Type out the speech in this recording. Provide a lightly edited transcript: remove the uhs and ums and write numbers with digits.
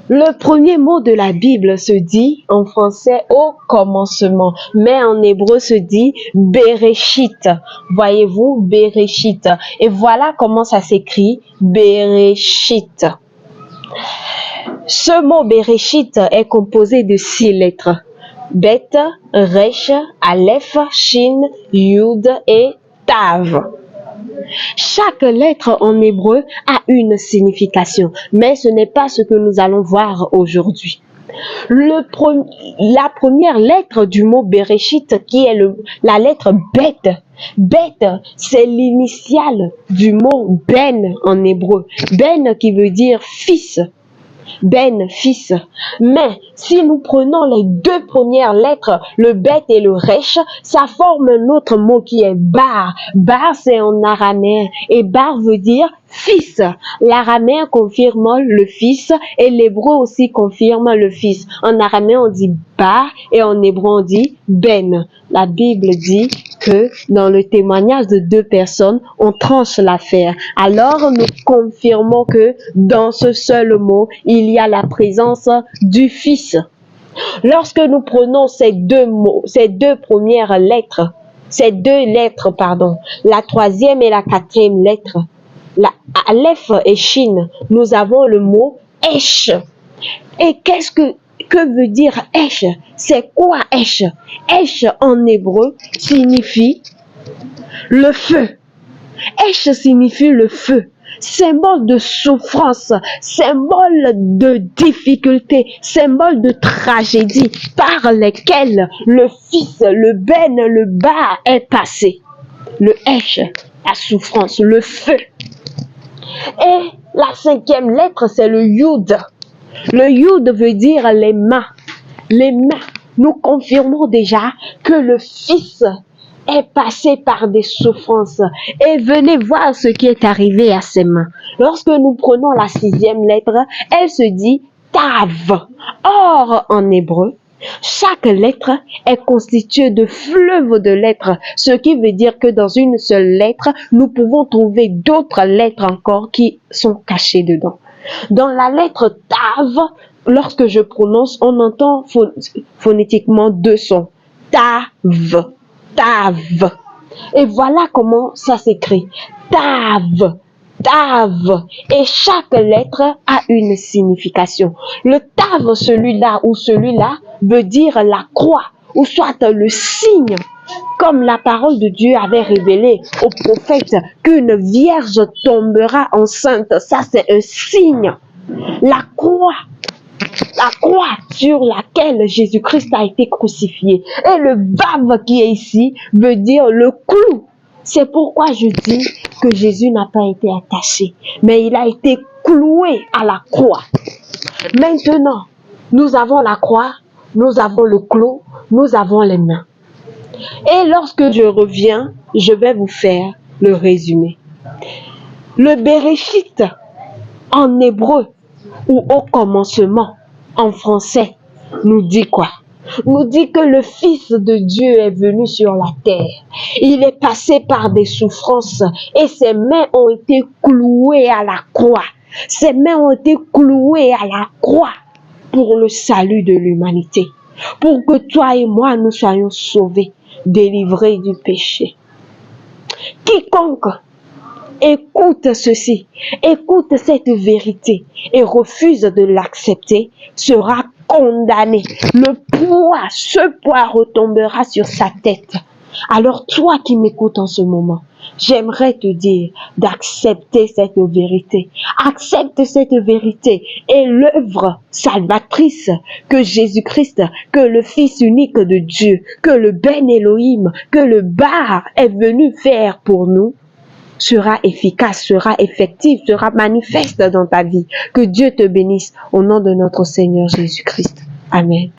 Le premier mot de la Bible se dit en français au commencement, mais en hébreu se dit Bereshit. Voyez-vous, Bereshit. Et voilà comment ça s'écrit, Bereshit. Ce mot Bereshit est composé de 6 lettres. Bet, Resh, Aleph, Shin, Yud et Tav. Chaque lettre en hébreu a une signification, mais ce n'est pas ce que nous allons voir aujourd'hui. La première lettre du mot Bereshit, qui est la lettre Bet. Bet, c'est l'initiale du mot Ben en hébreu. Ben qui veut dire fils. Ben, fils. Mais si nous prenons les 2 premières lettres, le Bet et le Resh, ça forme un autre mot qui est Bar. Bar, c'est en araméen et Bar veut dire fils. L'araméen confirme le fils et l'hébreu aussi confirme le fils. En araméen, on dit Bar et en hébreu, on dit Ben. La Bible dit que dans le témoignage de 2 personnes, on tranche l'affaire. Alors, nous confirmons que dans ce seul mot, il y a la présence du Fils. Lorsque nous prenons ces 2 premières lettres, ces 2 lettres, la 3e et la 4e lettre, la Aleph et Shin, nous avons le mot Esh. Et que veut dire Esh? C'est quoi Esh? Esh en hébreu signifie le feu. Esh signifie le feu, symbole de souffrance, symbole de difficulté, symbole de tragédie par lesquelles le fils, le Ben, le Ba est passé. Le Esh, la souffrance, le feu. Et la 5e lettre, c'est le Yud. Le Yud veut dire les mains. Les mains. Nous confirmons déjà que le Fils est passé par des souffrances. Et venez voir ce qui est arrivé à ses mains. Lorsque nous prenons la 6e lettre, elle se dit Tav. Or, en hébreu, chaque lettre est constituée de fleuves de lettres, ce qui veut dire que dans une seule lettre, nous pouvons trouver d'autres lettres encore qui sont cachées dedans. Dans la lettre Tav, lorsque je prononce, on entend phonétiquement 2 sons. Tav, Tav. Et voilà comment ça s'écrit. Tav, Tav. Et chaque lettre a une signification. Le Tav, celui-là ou celui-là, veut dire la croix, ou soit le signe. Comme la parole de Dieu avait révélé au prophète qu'une vierge tombera enceinte, ça c'est un signe. La croix sur laquelle Jésus-Christ a été crucifié. Et le Vav qui est ici veut dire le clou. C'est pourquoi je dis que Jésus n'a pas été attaché, mais il a été cloué à la croix. Maintenant, nous avons la croix, nous avons le clou, nous avons les mains. Et lorsque je reviens, je vais vous faire le résumé. Le Bereshit, en hébreu, ou au commencement, en français, nous dit quoi? Nous dit que le Fils de Dieu est venu sur la terre. Il est passé par des souffrances et ses mains ont été clouées à la croix. Ses mains ont été clouées à la croix pour le salut de l'humanité. Pour que toi et moi, nous soyons sauvés, délivrés du péché. Quiconque écoute ceci, écoute cette vérité et refuse de l'accepter, sera condamné. Ce poids retombera sur sa tête. Alors toi qui m'écoutes en ce moment, j'aimerais te dire d'accepter cette vérité. Accepte cette vérité et l'œuvre salvatrice que Jésus-Christ, que le Fils unique de Dieu, que le Ben Elohim, que le Bar est venu faire pour nous, sera efficace, sera effective, sera manifeste dans ta vie. Que Dieu te bénisse au nom de notre Seigneur Jésus-Christ. Amen.